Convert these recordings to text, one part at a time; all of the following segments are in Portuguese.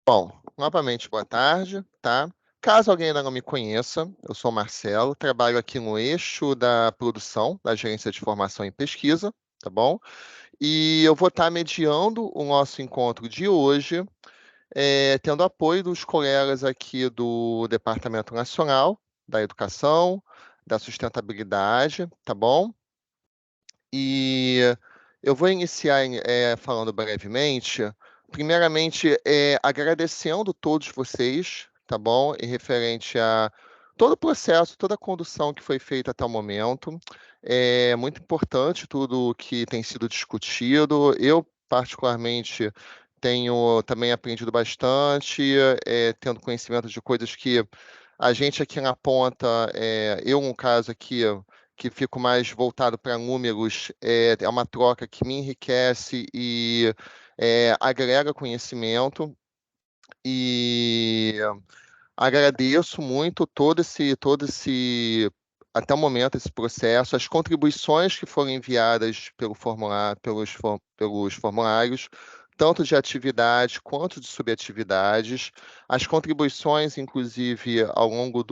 Bom, novamente, boa tarde, tá? Caso alguém ainda não me conheça, eu sou o Marcelo, trabalho aqui no eixo da produção, da Gerência de Formação e Pesquisa, tá bom? E eu vou estar mediando o nosso encontro de hoje, tendo apoio dos colegas aqui do Departamento Nacional da Educação, da Sustentabilidade, tá bom? E eu vou iniciar falando brevemente, primeiramente agradecendo todos vocês, tá bom? E referente a todo o processo, toda a condução que foi feita até o momento. É muito importante tudo que tem sido discutido. Eu, particularmente, tenho também aprendido bastante, tendo conhecimento de coisas que a gente aqui na ponta, eu, no caso aqui, que fico mais voltado para números, é uma troca que me enriquece e agrega conhecimento. E agradeço muito até o momento, esse processo, as contribuições que foram enviadas pelos formulários, tanto de atividade quanto de subatividades, as contribuições, inclusive, ao longo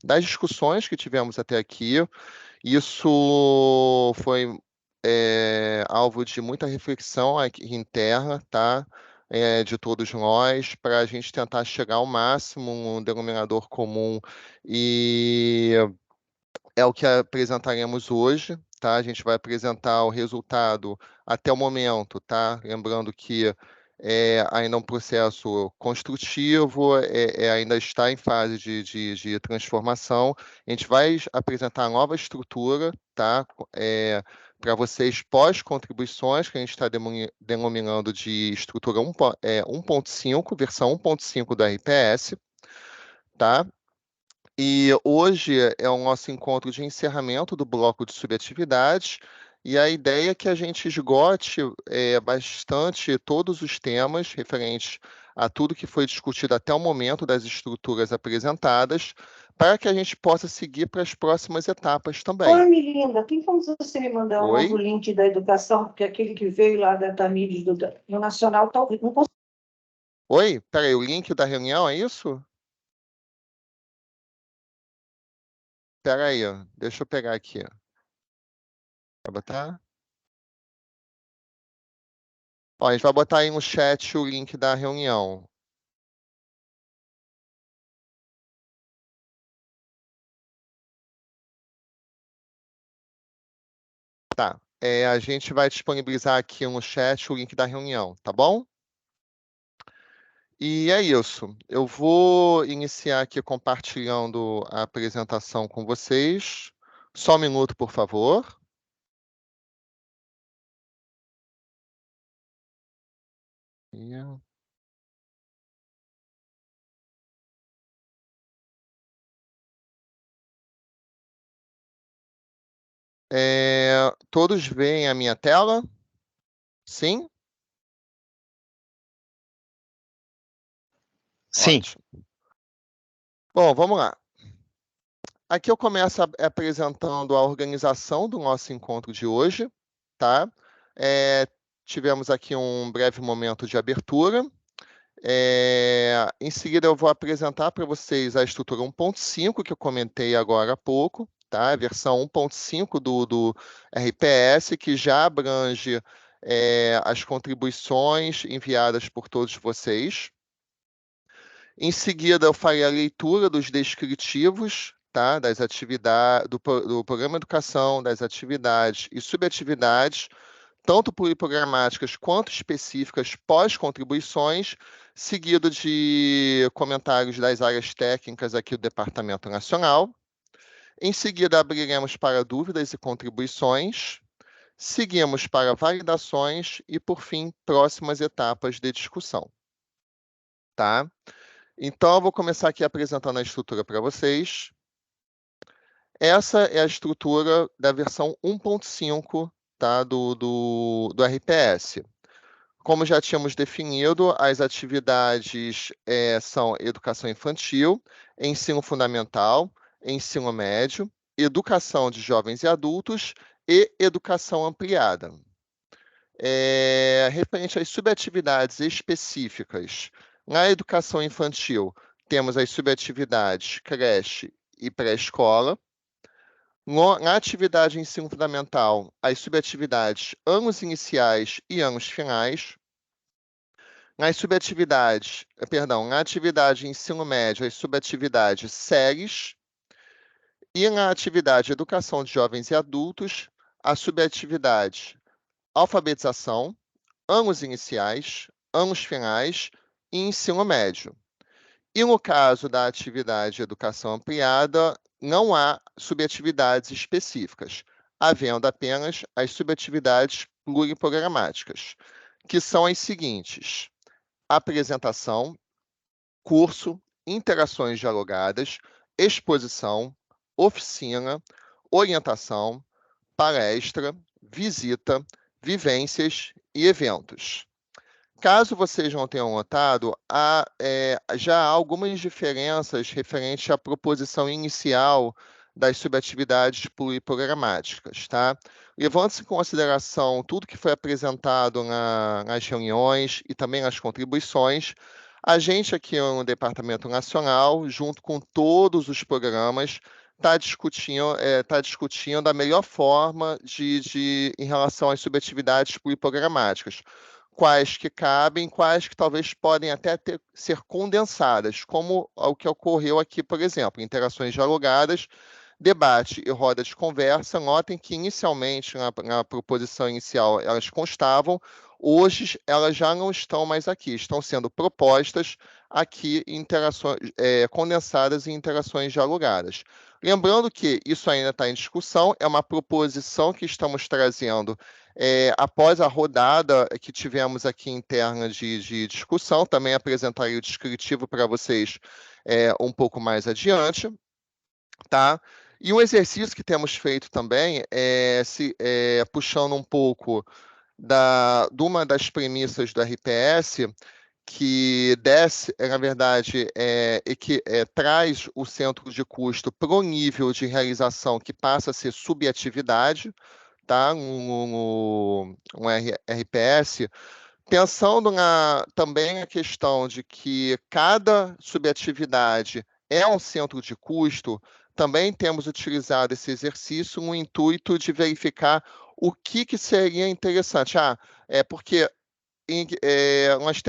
das discussões que tivemos até aqui. Isso foi alvo de muita reflexão aqui interna, tá? De todos nós, para a gente tentar chegar ao máximo um denominador comum, e é o que apresentaremos hoje, tá? A gente vai apresentar o resultado até o momento, tá? Lembrando que é ainda um processo construtivo, ainda está em fase de transformação. A gente vai apresentar a nova estrutura, tá? Para vocês pós-contribuições, que a gente está denominando de estrutura 1.5, versão 1.5 do RPS, tá? E hoje é o nosso encontro de encerramento do bloco de subatividades, e a ideia é que a gente esgote bastante todos os temas referentes a tudo que foi discutido até o momento das estruturas apresentadas, para que a gente possa seguir para as próximas etapas também. Oi, Milinda, tem como você me mandar um novo Oi? link da educação? Porque aquele que veio lá da Tamires do Nacional, talvez não consigo. Oi? Peraí, o link da reunião é isso? Peraí, ó, deixa eu pegar aqui. Vai botar? Ó, a gente vai botar aí no chat o link da reunião. Tá. A gente vai disponibilizar aqui no chat o link da reunião, tá bom? E é isso. Eu vou iniciar aqui compartilhando a apresentação com vocês. Só um minuto, por favor. Todos veem a minha tela? Sim? Sim. Ótimo. Bom, vamos lá. Aqui eu começo apresentando a organização do nosso encontro de hoje, tá? Tivemos aqui um breve momento de abertura. Em seguida, eu vou apresentar para vocês a estrutura 1.5, que eu comentei agora há pouco, tá? A versão 1.5 do RPS, que já abrange as contribuições enviadas por todos vocês. Em seguida, eu farei a leitura dos descritivos, tá? Das atividades, do Programa Educação, das atividades e subatividades, tanto pluriprogramáticas quanto específicas pós-contribuições, seguido de comentários das áreas técnicas aqui do Departamento Nacional. Em seguida, abriremos para dúvidas e contribuições. Seguimos para validações e, por fim, próximas etapas de discussão. Tá? Então, eu vou começar aqui apresentando a estrutura para vocês. Essa é a estrutura da versão 1.5, tá, do RPS. Como já tínhamos definido, as atividades são educação infantil, ensino fundamental, ensino médio, educação de jovens e adultos e educação ampliada. Referente às subatividades específicas, Na educação infantil, temos as subatividades creche e pré-escola. Na atividade ensino fundamental, as subatividades anos iniciais e anos finais. Na atividade ensino médio, as subatividades séries. E na atividade educação de jovens e adultos, a subatividade alfabetização, anos iniciais, anos finais e ensino médio. E no caso da atividade educação ampliada, não há subatividades específicas, havendo apenas as subatividades pluriprogramáticas, que são as seguintes: apresentação, curso, interações dialogadas, exposição, oficina, orientação, palestra, visita, vivências e eventos. Caso vocês não tenham notado, já há algumas diferenças referentes à proposição inicial das subatividades pluriprogramáticas, tá? Levando-se em consideração tudo que foi apresentado nas reuniões e também nas contribuições, a gente aqui no Departamento Nacional, junto com todos os programas, está discutindo a melhor forma em relação às subatividades pluriprogramáticas. Quais que cabem, quais que talvez podem até ser condensadas, como o que ocorreu aqui, por exemplo, interações dialogadas, debate e roda de conversa. Notem que inicialmente, na proposição inicial, elas constavam, hoje elas já não estão mais aqui, estão sendo propostas aqui condensadas em interações dialogadas. Lembrando que isso ainda está em discussão, é uma proposição que estamos trazendo após a rodada que tivemos aqui interna de discussão. Também apresentarei o descritivo para vocês um pouco mais adiante, tá? E um exercício que temos feito também puxando um pouco de uma das premissas do RPS, que na verdade, traz o centro de custo para o nível de realização que passa a ser subatividade, tá? Um RPS, pensando também a questão de que cada subatividade é um centro de custo, também temos utilizado esse exercício no intuito de verificar o que seria interessante. Porque nós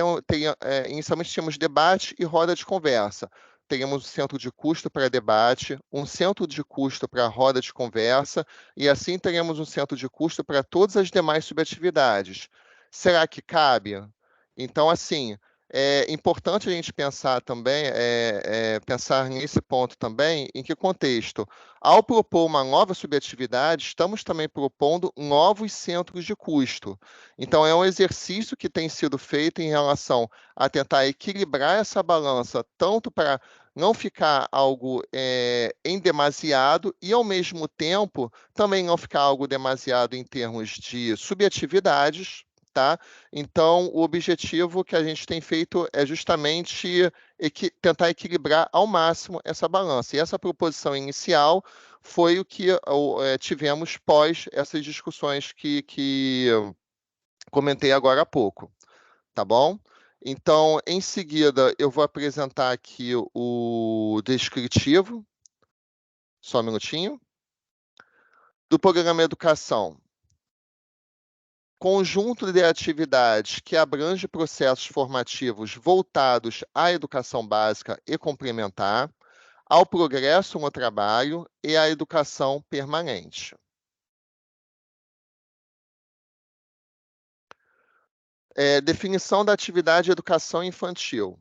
inicialmente tínhamos debate e roda de conversa. Teríamos um centro de custo para debate, um centro de custo para roda de conversa, e assim teremos um centro de custo para todas as demais subatividades. Será que cabe? Então, assim, é importante a gente pensar também, pensar nesse ponto também, em que contexto? Ao propor uma nova subatividade, estamos também propondo novos centros de custo. Então, é um exercício que tem sido feito em relação a tentar equilibrar essa balança, tanto para não ficar algo em demasiado e, ao mesmo tempo, também não ficar algo demasiado em termos de subatividades, tá? Então, o objetivo que a gente tem feito é justamente tentar equilibrar ao máximo essa balança. E essa proposição inicial foi o que tivemos pós essas discussões que comentei agora há pouco, tá bom? Então, em seguida, eu vou apresentar aqui o descritivo, só um minutinho, do programa Educação. Conjunto de atividades que abrange processos formativos voltados à educação básica e complementar, ao progresso no trabalho e à educação permanente. Definição da atividade de educação infantil.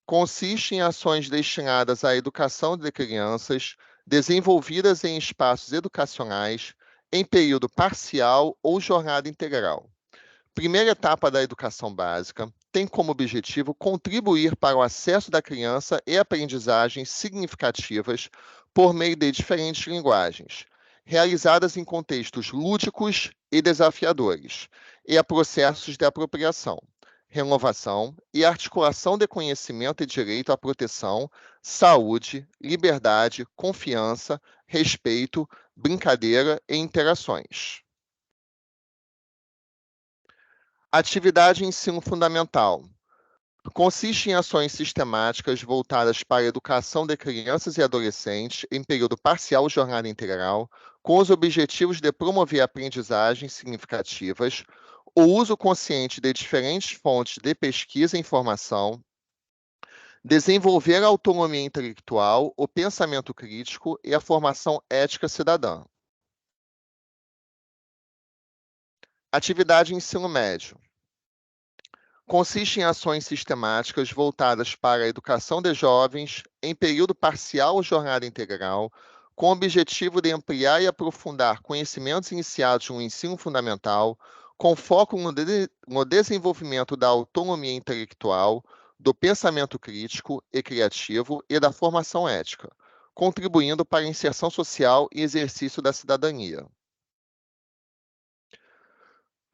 Consiste em ações destinadas à educação de crianças, desenvolvidas em espaços educacionais, em período parcial ou jornada integral. Primeira etapa da educação básica tem como objetivo contribuir para o acesso da criança e aprendizagens significativas por meio de diferentes linguagens, realizadas em contextos lúdicos e desafiadores, e a processos de apropriação, renovação e articulação de conhecimento e direito à proteção, saúde, liberdade, confiança, respeito, brincadeira e interações. Atividade ensino fundamental. Consiste em ações sistemáticas voltadas para a educação de crianças e adolescentes em período parcial ou jornada integral, com os objetivos de promover aprendizagens significativas, o uso consciente de diferentes fontes de pesquisa e informação, desenvolver a autonomia intelectual, o pensamento crítico e a formação ética cidadã. Atividade ensino médio. Consiste em ações sistemáticas voltadas para a educação de jovens em período parcial ou jornada integral, com o objetivo de ampliar e aprofundar conhecimentos iniciados no ensino fundamental, com foco no desenvolvimento da autonomia intelectual, do pensamento crítico e criativo e da formação ética, contribuindo para a inserção social e exercício da cidadania.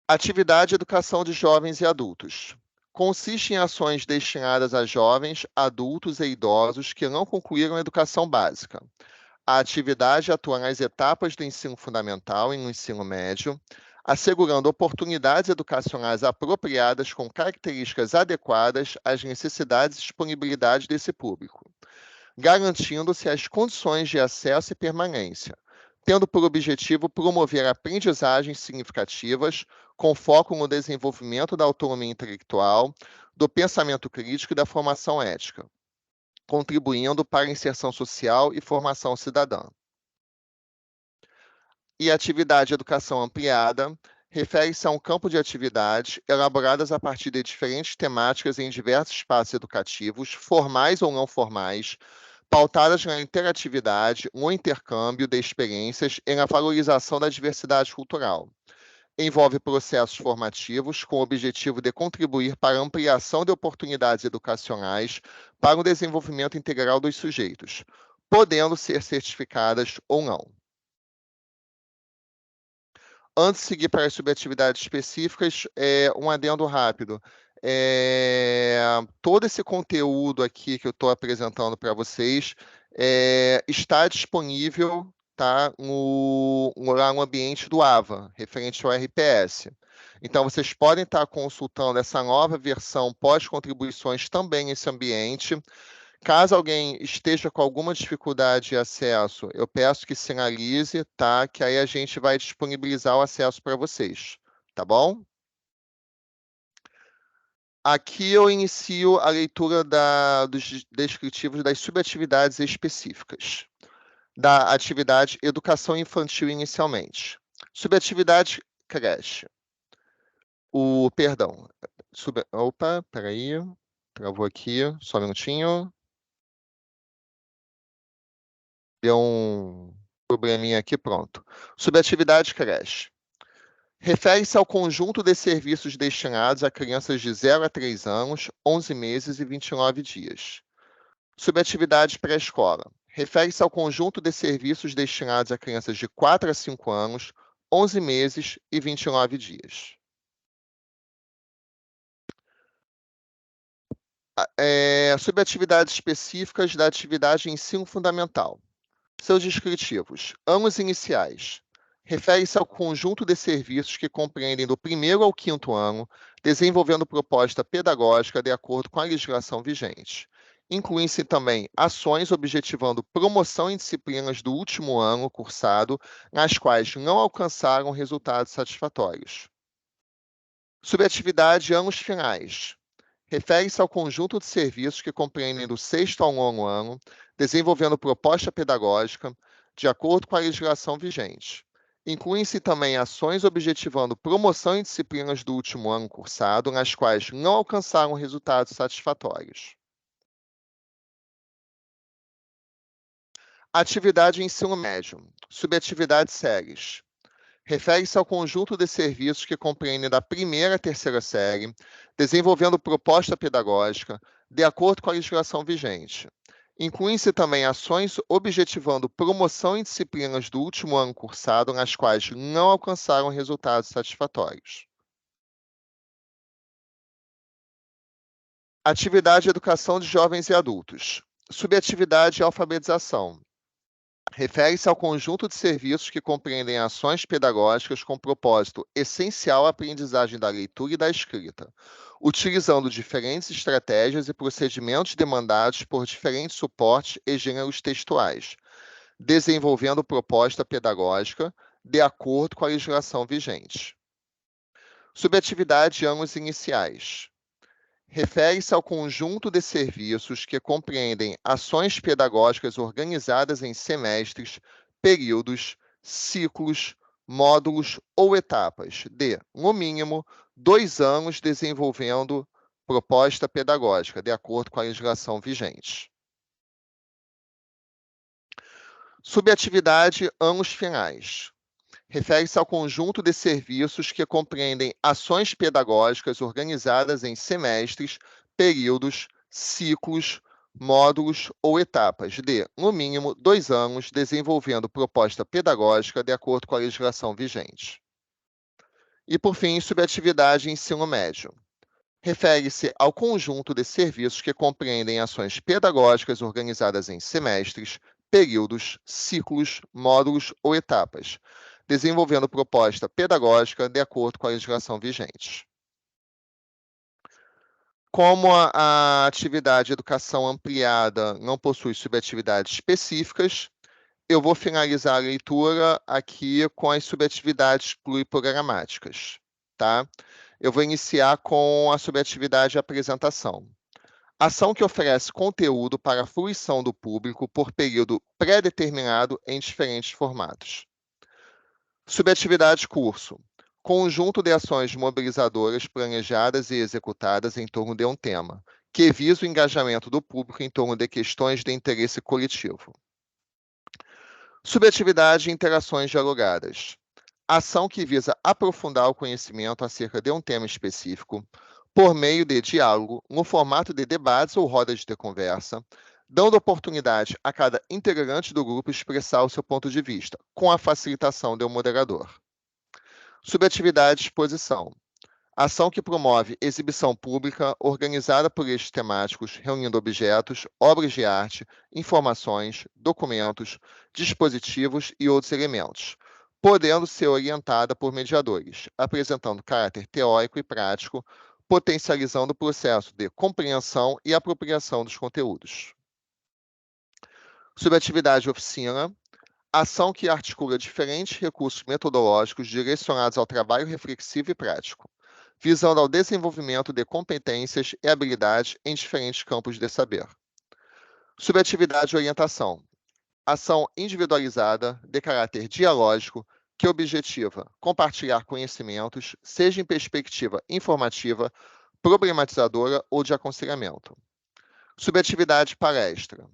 Atividade Educação de Jovens e Adultos. Consiste em ações destinadas a jovens, adultos e idosos que não concluíram a educação básica. A atividade atua nas etapas do ensino fundamental e no ensino médio, assegurando oportunidades educacionais apropriadas com características adequadas às necessidades e disponibilidades desse público, garantindo-se as condições de acesso e permanência, tendo por objetivo promover aprendizagens significativas com foco no desenvolvimento da autonomia intelectual, do pensamento crítico e da formação ética, contribuindo para a inserção social e formação cidadã. E a atividade Educação Ampliada refere-se a um campo de atividades elaboradas a partir de diferentes temáticas em diversos espaços educativos, formais ou não formais, pautadas na interatividade, no intercâmbio de experiências e na valorização da diversidade cultural. Envolve processos formativos com o objetivo de contribuir para a ampliação de oportunidades educacionais para o desenvolvimento integral dos sujeitos, podendo ser certificadas ou não. Antes de seguir para as subatividades específicas, um adendo rápido. Todo esse conteúdo aqui que eu estou apresentando para vocês está disponível, tá, lá no ambiente do AVA, referente ao RPS. Então, vocês podem estar consultando essa nova versão pós-contribuições também nesse ambiente. Caso alguém esteja com alguma dificuldade de acesso, eu peço que sinalize, tá? Que aí a gente vai disponibilizar o acesso para vocês, tá bom? Aqui eu inicio a leitura dos descritivos das subatividades específicas. Da atividade Educação Infantil inicialmente. Subatividade creche. Perdão. Opa, peraí. Travou aqui, só um minutinho. Deu um probleminha aqui, pronto. Subatividade creche. Refere-se ao conjunto de serviços destinados a crianças de 0 a 3 anos, 11 meses e 29 dias. Subatividade pré-escola. Refere-se ao conjunto de serviços destinados a crianças de 4 a 5 anos, 11 meses e 29 dias. Subatividades específicas da atividade ensino fundamental. Seus descritivos. Anos iniciais. Refere-se ao conjunto de serviços que compreendem do 1º ao 5º ano, desenvolvendo proposta pedagógica de acordo com a legislação vigente. Incluem-se também ações objetivando promoção em disciplinas do último ano cursado, nas quais não alcançaram resultados satisfatórios. Subatividade anos finais. Refere-se ao conjunto de serviços que compreendem do 6º ao 9º ano, desenvolvendo proposta pedagógica de acordo com a legislação vigente. Incluem-se também ações objetivando promoção em disciplinas do último ano cursado, nas quais não alcançaram resultados satisfatórios. Atividade ensino médio. Subatividade séries. Refere-se ao conjunto de serviços que compreendem da 1ª à 3ª série, desenvolvendo proposta pedagógica de acordo com a legislação vigente. Incluem-se também ações objetivando promoção em disciplinas do último ano cursado, nas quais não alcançaram resultados satisfatórios. Atividade Educação de Jovens e Adultos. Subatividade Alfabetização. refere-se ao conjunto de serviços que compreendem ações pedagógicas com propósito essencial à aprendizagem da leitura e da escrita, utilizando diferentes estratégias e procedimentos demandados por diferentes suportes e gêneros textuais, desenvolvendo proposta pedagógica de acordo com a legislação vigente. Subatividade de anos iniciais. Refere-se ao conjunto de serviços que compreendem ações pedagógicas organizadas em semestres, períodos, ciclos, módulos ou etapas de, no mínimo, 2 anos desenvolvendo proposta pedagógica, de acordo com a legislação vigente. Subatividade anos finais. Refere-se ao conjunto de serviços que compreendem ações pedagógicas organizadas em semestres, períodos, ciclos, módulos ou etapas de, no mínimo, 2 anos, desenvolvendo proposta pedagógica de acordo com a legislação vigente. E, por fim, subatividade ensino médio. Refere-se ao conjunto de serviços que compreendem ações pedagógicas organizadas em semestres, períodos, ciclos, módulos ou etapas, desenvolvendo proposta pedagógica de acordo com a legislação vigente. Como a atividade educação ampliada não possui subatividades específicas, eu vou finalizar a leitura aqui com as subatividades pluriprogramáticas, tá? Eu vou iniciar com a subatividade apresentação. Ação que oferece conteúdo para a fruição do público por período pré-determinado em diferentes formatos. Subatividade curso. Conjunto de ações mobilizadoras planejadas e executadas em torno de um tema, que visa o engajamento do público em torno de questões de interesse coletivo. Subatividade e interações dialogadas. Ação que visa aprofundar o conhecimento acerca de um tema específico, por meio de diálogo, no formato de debates ou rodas de conversa, dando oportunidade a cada integrante do grupo expressar o seu ponto de vista, com a facilitação do moderador. Subatividade de exposição. Ação que promove exibição pública organizada por eixos temáticos, reunindo objetos, obras de arte, informações, documentos, dispositivos e outros elementos, podendo ser orientada por mediadores, apresentando caráter teórico e prático, potencializando o processo de compreensão e apropriação dos conteúdos. Subatividade oficina. Ação que articula diferentes recursos metodológicos direcionados ao trabalho reflexivo e prático, visando ao desenvolvimento de competências e habilidades em diferentes campos de saber. Subatividade e orientação. Ação individualizada, de caráter dialógico, que objetiva compartilhar conhecimentos, seja em perspectiva informativa, problematizadora ou de aconselhamento. Subatividade palestra.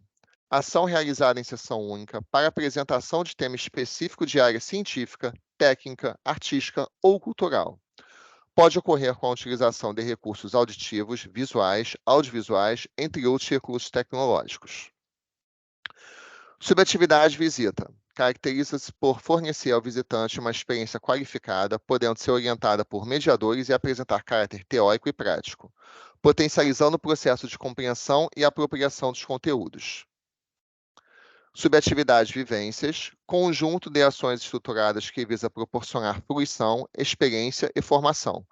Ação realizada em sessão única para apresentação de tema específico de área científica, técnica, artística ou cultural. Pode ocorrer com a utilização de recursos auditivos, visuais, audiovisuais, entre outros recursos tecnológicos. Subatividade visita. Caracteriza-se por fornecer ao visitante uma experiência qualificada, podendo ser orientada por mediadores e apresentar caráter teórico e prático, potencializando o processo de compreensão e apropriação dos conteúdos. Subatividade vivências, conjunto de ações estruturadas que visa proporcionar fruição, experiência e formação,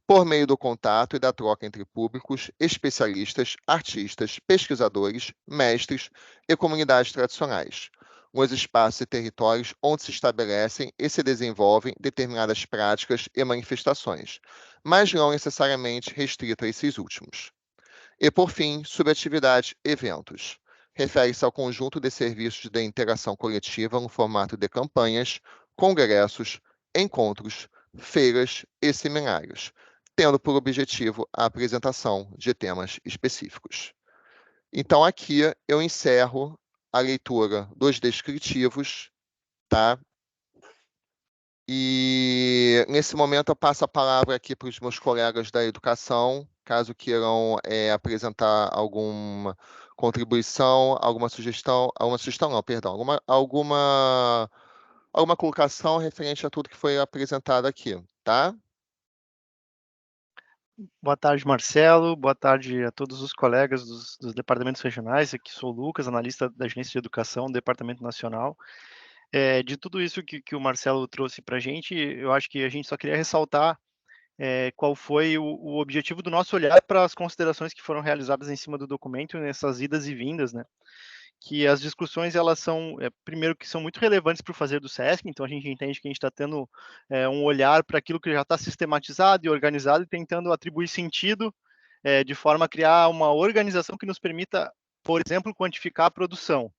por meio do contato e da troca entre públicos, especialistas, artistas, pesquisadores, mestres e comunidades tradicionais, nos espaços e territórios onde se estabelecem e se desenvolvem determinadas práticas e manifestações, mas não necessariamente restrito a esses últimos. E, por fim, subatividade eventos. Refere-se ao conjunto de serviços de interação coletiva no formato de campanhas, congressos, encontros, feiras e seminários, tendo por objetivo a apresentação de temas específicos. Então, aqui eu encerro a leitura dos descritivos, tá? E, nesse momento, eu passo a palavra aqui para os meus colegas da educação, caso queiram apresentar alguma contribuição, alguma sugestão não, perdão, alguma colocação referente a tudo que foi apresentado aqui, tá? Boa tarde, Marcelo. Boa tarde a todos os colegas dos departamentos regionais. Aqui sou o Lucas, analista da Agência de Educação do Departamento Nacional. De tudo isso que o Marcelo trouxe para a gente, eu acho que a gente só queria ressaltar qual foi o objetivo do nosso olhar para as considerações que foram realizadas em cima do documento, nessas idas e vindas, né? Que as discussões, elas são, primeiro, que são muito relevantes para o fazer do SESC, então a gente entende que a gente está tendo um olhar para aquilo que já está sistematizado e organizado e tentando atribuir sentido de forma a criar uma organização que nos permita, por exemplo, quantificar a produção.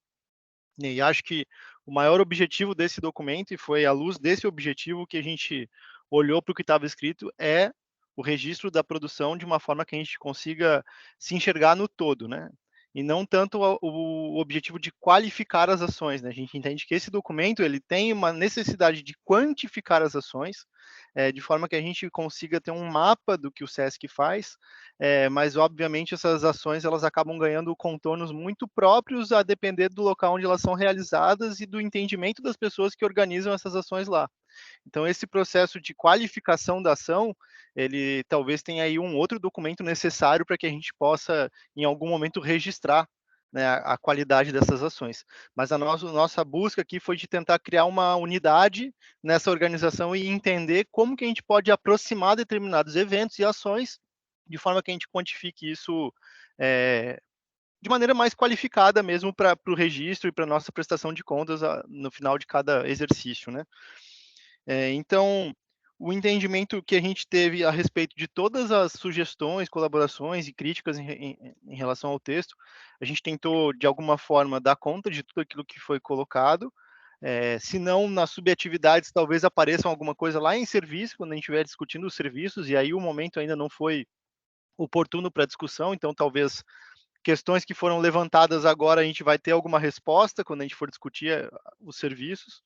E acho que o maior objetivo desse documento, e foi à luz desse objetivo que a gente olhou para o que estava escrito, é o registro da produção de uma forma que a gente consiga se enxergar no todo, né? E não tanto o objetivo de qualificar as ações, né? A gente entende que esse documento ele tem uma necessidade de quantificar as ações, de forma que a gente consiga ter um mapa do que o SESC faz, mas obviamente essas ações elas acabam ganhando contornos muito próprios a depender do local onde elas são realizadas e do entendimento das pessoas que organizam essas ações lá. Então, esse processo de qualificação da ação, ele talvez tenha aí um outro documento necessário para que a gente possa, em algum momento, registrar, né, a qualidade dessas ações. Mas a nossa busca aqui foi de tentar criar uma unidade nessa organização e entender como que a gente pode aproximar determinados eventos e ações de forma que a gente quantifique isso de maneira mais qualificada mesmo para o registro e para a nossa prestação de contas no final de cada exercício, né? Então, o entendimento que a gente teve a respeito de todas as sugestões, colaborações e críticas em relação ao texto, a gente tentou, de alguma forma, dar conta de tudo aquilo que foi colocado. Se não nas subatividades, talvez apareçam alguma coisa lá em serviço, quando a gente estiver discutindo os serviços, e aí o momento ainda não foi oportuno para discussão, então talvez questões que foram levantadas agora a gente vai ter alguma resposta quando a gente for discutir os serviços.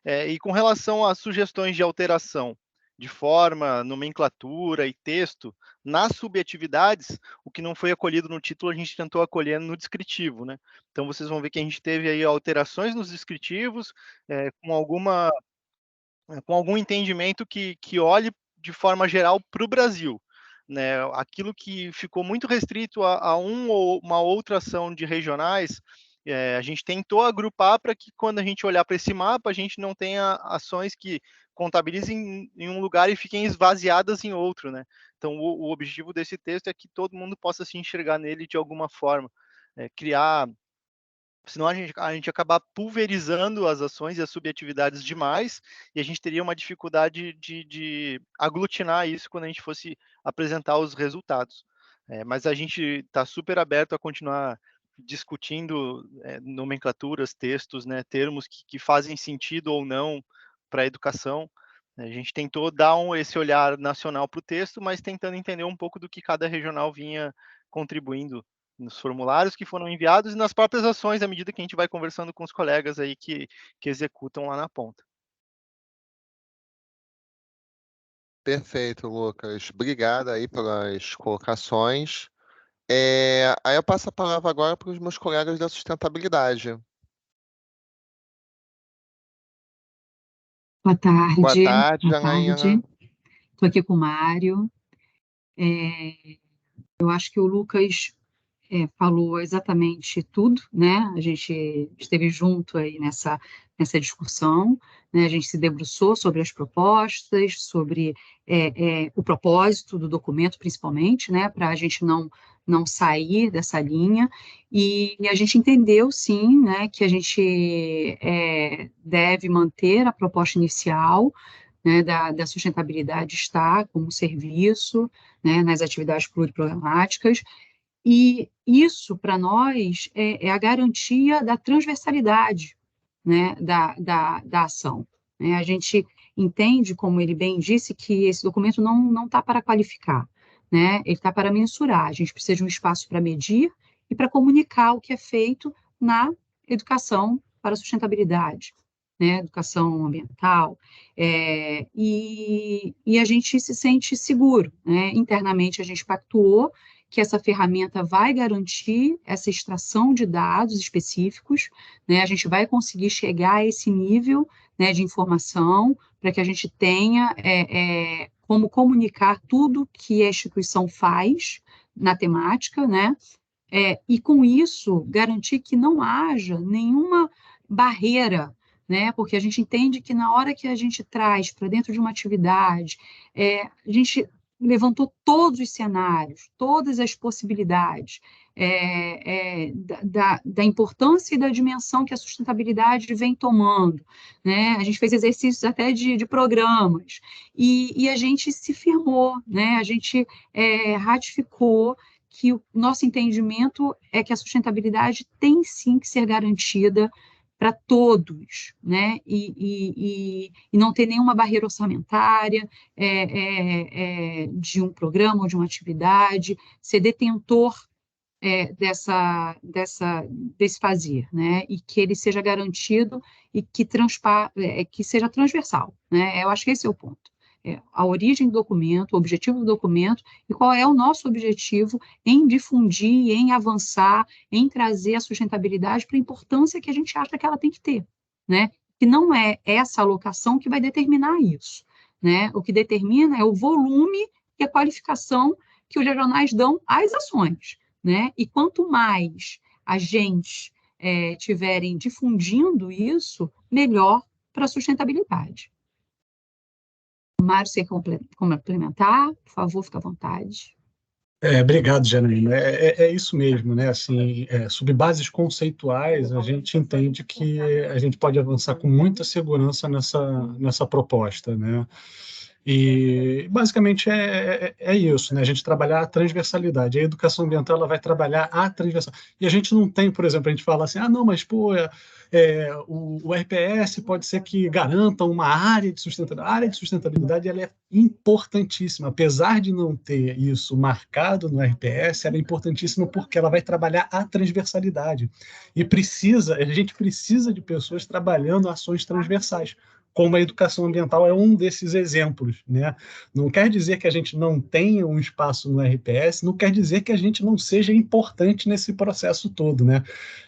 E com relação às sugestões de alteração de forma, nomenclatura e texto, nas subatividades, o que não foi acolhido no título, a gente tentou acolher no descritivo, né? Então, vocês vão ver que a gente teve aí alterações nos descritivos, com algum entendimento que olhe de forma geral para o Brasil. Né? Aquilo que ficou muito restrito a uma outra ação de regionais, a gente tentou agrupar para que quando a gente olhar para esse mapa, a gente não tenha ações que contabilizem em um lugar e fiquem esvaziadas em outro. Né? Então, o objetivo desse texto é que todo mundo possa se enxergar nele de alguma forma, criar. Senão a gente acabar pulverizando as ações e as subatividades demais, e a gente teria uma dificuldade de aglutinar isso quando a gente fosse apresentar os resultados. Mas a gente está super aberto a continuar discutindo nomenclaturas, textos, né, termos que fazem sentido ou não para a educação. A gente tentou dar esse olhar nacional para o texto, mas tentando entender um pouco do que cada regional vinha contribuindo nos formulários que foram enviados e nas próprias ações, à medida que a gente vai conversando com os colegas aí que executam lá na ponta. Perfeito, Lucas. Obrigado aí pelas colocações. Aí eu passo a palavra agora para os meus colegas da sustentabilidade. Boa tarde. Boa tarde, Boa Janaína. tarde. Estou aqui com o Mário. Eu acho que o Lucas falou exatamente tudo, né? A gente esteve junto aí nessa discussão, né? A gente se debruçou sobre as propostas, sobre o propósito do documento, principalmente, né? Para a gente não sair dessa linha, e a gente entendeu, sim, né, que a gente deve manter a proposta inicial, né, da sustentabilidade estar como serviço, né, nas atividades pluriprogramáticas, e isso, para nós, é a garantia da transversalidade, né, da ação. Né? A gente entende, como ele bem disse, que esse documento não está para qualificar, né? Ele está para mensurar. A gente precisa de um espaço para medir e para comunicar o que é feito na educação para a sustentabilidade, né? Educação ambiental, e a gente se sente seguro, né? Internamente a gente pactuou que essa ferramenta vai garantir essa extração de dados específicos, né? A gente vai conseguir chegar a esse nível, né, de informação para que a gente tenha como comunicar tudo que a instituição faz na temática, né? E com isso garantir que não haja nenhuma barreira, né? Porque a gente entende que na hora que a gente traz para dentro de uma atividade, a gente levantou todos os cenários, todas as possibilidades da importância e da dimensão que a sustentabilidade vem tomando, né? A gente fez exercícios até de programas, e a gente se firmou, né? A gente ratificou que o nosso entendimento é que a sustentabilidade tem sim que ser garantida para todos, né? E não ter nenhuma barreira orçamentária de um programa ou de uma atividade, ser detentor desse fazer, né? E que ele seja garantido e que seja transversal, né? Eu acho que esse é o ponto. A origem do documento, o objetivo do documento e qual é o nosso objetivo em difundir, em avançar, em trazer a sustentabilidade para a importância que a gente acha que ela tem que ter, né? Que não é essa alocação que vai determinar isso, né? O que determina é o volume e a qualificação que os regionais dão às ações, né? E quanto mais agentes tiverem difundindo isso, melhor para a sustentabilidade. Mário, você quer complementar? Por favor, fica à vontade. Obrigado, Janaína. É isso mesmo, né? Assim, sob bases conceituais, a gente entende que a gente pode avançar com muita segurança nessa proposta, né? E basicamente é isso, né? A gente trabalhar a transversalidade. A educação ambiental ela vai trabalhar a transversalidade. E a gente não tem, por exemplo, a gente fala assim, não, mas pô, o RPS pode ser que garanta uma área de sustentabilidade. A área de sustentabilidade ela é importantíssima, apesar de não ter isso marcado no RPS, ela é importantíssima porque ela vai trabalhar a transversalidade. E a gente precisa de pessoas trabalhando ações transversais, como a educação ambiental é um desses exemplos, né? Não quer dizer que a gente não tenha um espaço no RPS, não quer dizer que a gente não seja importante nesse processo todo, né?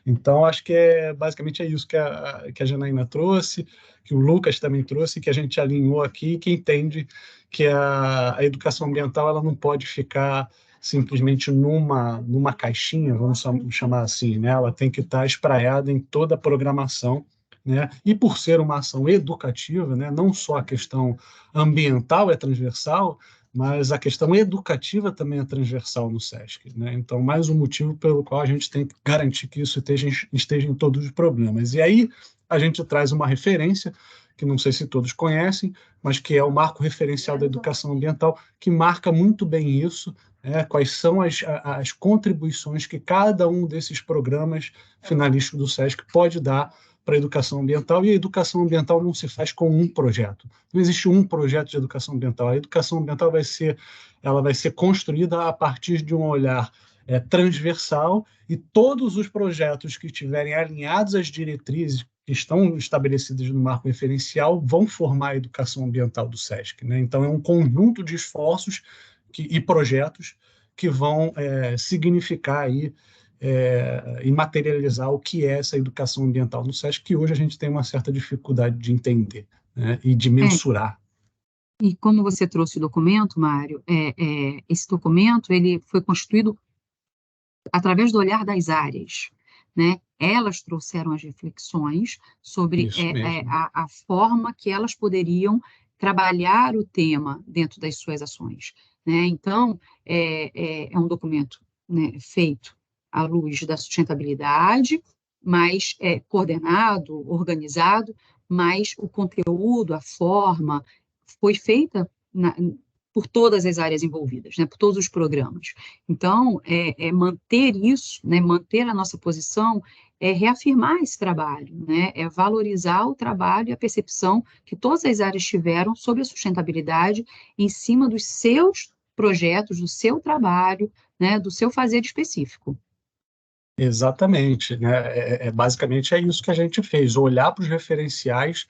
Então, acho que basicamente é isso que a Janaína trouxe, que o Lucas também trouxe, que a gente alinhou aqui, que entende que a educação ambiental ela não pode ficar simplesmente numa caixinha, vamos chamar assim, né? Ela tem que estar espraiada em toda a programação, né? E por ser uma ação educativa, né? Não só a questão ambiental é transversal, mas a questão educativa também é transversal no SESC, né? Então, mais um motivo pelo qual a gente tem que garantir que isso esteja em todos os programas. E aí a gente traz uma referência, que não sei se todos conhecem, mas que é o Marco Referencial da Educação Ambiental, que marca muito bem isso, quais são as contribuições que cada um desses programas finalistas do SESC pode dar para a educação ambiental, e a educação ambiental não se faz com um projeto. Não existe um projeto de educação ambiental. A educação ambiental vai ser construída a partir de um olhar transversal, e todos os projetos que estiverem alinhados às diretrizes que estão estabelecidas no marco referencial vão formar a educação ambiental do SESC, né? Então, é um conjunto de esforços e projetos que vão significar aí e materializar o que é essa educação ambiental no SESC, que hoje a gente tem uma certa dificuldade de entender, né, e de mensurar. E como você trouxe o documento, Mário, esse documento ele foi constituído através do olhar das áreas, né? Elas trouxeram as reflexões sobre a forma que elas poderiam trabalhar o tema dentro das suas ações, né? Então, é um documento, né, feito à luz da sustentabilidade, mas coordenado, organizado, mas o conteúdo, a forma, foi feita por todas as áreas envolvidas, né, por todos os programas. Então, manter isso, né, manter a nossa posição, reafirmar esse trabalho, né, valorizar o trabalho e a percepção que todas as áreas tiveram sobre a sustentabilidade em cima dos seus projetos, do seu trabalho, né, do seu fazer específico. Exatamente, né? Basicamente é isso que a gente fez, olhar para os referenciais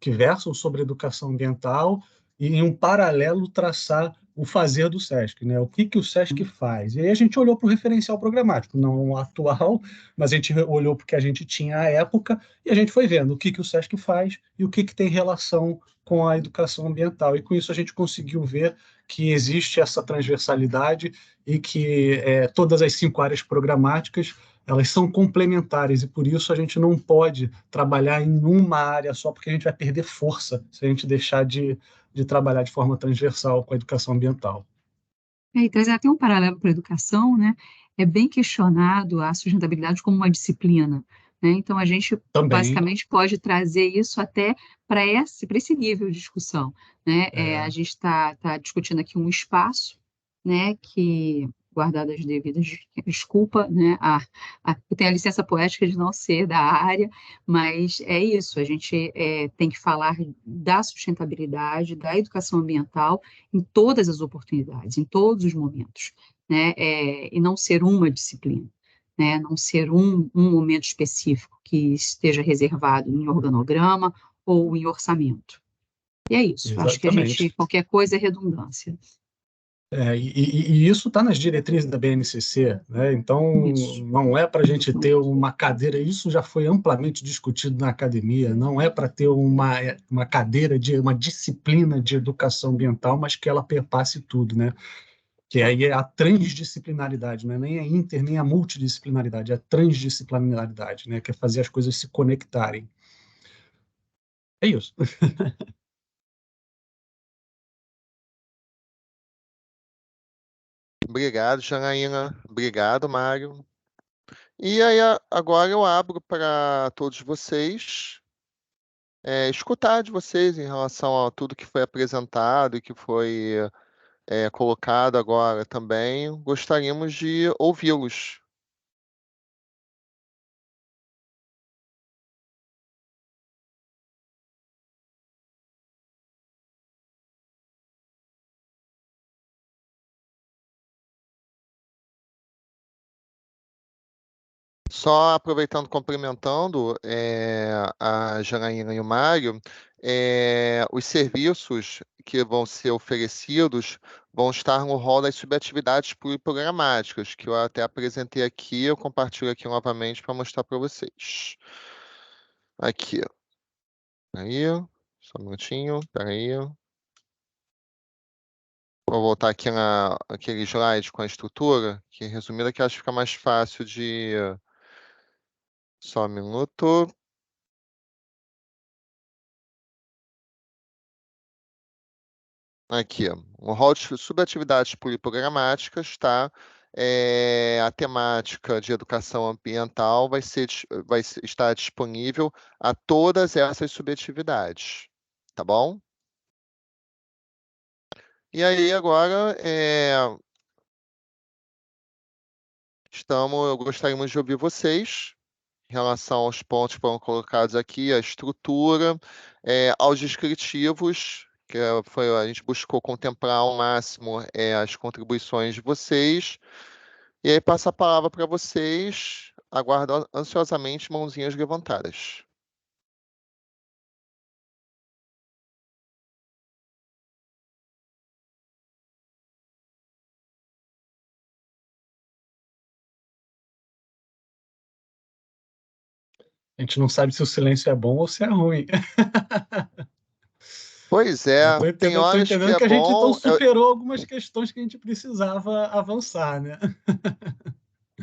que versam sobre educação ambiental e, em um paralelo, traçar o fazer do SESC, né? O que o SESC faz. E aí a gente olhou para o referencial programático, não o atual, mas a gente olhou porque a gente tinha a época e a gente foi vendo o que o SESC faz e o que tem relação com a educação ambiental. E com isso a gente conseguiu ver que existe essa transversalidade e que todas as 5 áreas programáticas elas são complementares e por isso a gente não pode trabalhar em uma área só, porque a gente vai perder força se a gente deixar de trabalhar de forma transversal com a educação ambiental. E trazer até um paralelo para a educação, né? É bem questionado a sustentabilidade como uma disciplina, né? Então, a gente Também. basicamente pode trazer isso até para esse nível de discussão, né? A gente está discutindo aqui um espaço, né, que, guardadas as devidas desculpa, né, eu tenho a licença poética de não ser da área, mas é isso, a gente tem que falar da sustentabilidade, da educação ambiental em todas as oportunidades, em todos os momentos, né, e não ser uma disciplina, né, não ser um momento específico que esteja reservado em organograma ou em orçamento. E é isso, acho que qualquer coisa é redundância. E isso está nas diretrizes da BNCC, né? Então, não é para a gente ter uma cadeira, isso já foi amplamente discutido na academia, não é para ter uma cadeira, uma disciplina de educação ambiental, mas que ela perpasse tudo, né? Que aí é a transdisciplinaridade, não é nem a nem a multidisciplinaridade, é a transdisciplinaridade, né? Que é fazer as coisas se conectarem. É isso. Obrigado, Janaína. Obrigado, Mário. E aí, agora eu abro para todos vocês escutar de vocês em relação a tudo que foi apresentado e que foi colocado agora também. Gostaríamos de ouvi-los. Só aproveitando, complementando a Janaína e o Mário, os serviços que vão ser oferecidos vão estar no rol das subatividades pluriprogramáticas, que eu até apresentei aqui, eu compartilho aqui novamente para mostrar para vocês. Aqui. Aí, só um minutinho, peraí. Vou voltar aqui naquele slide com a estrutura, que resumida que acho que fica mais fácil de... Só um minuto. Aqui, o rol de subatividades pluriprogramáticas, tá? A temática de educação ambiental vai estar disponível a todas essas subatividades, tá bom? E aí, agora, gostaríamos de ouvir vocês em relação aos pontos que foram colocados aqui, a estrutura, aos descritivos, que a gente buscou contemplar ao máximo as contribuições de vocês. E aí passa a palavra para vocês. Aguardo ansiosamente mãozinhas levantadas. A gente não sabe se o silêncio é bom ou se é ruim. Pois é, tem horas que é a gente então bom. superou algumas questões que a gente precisava avançar, né?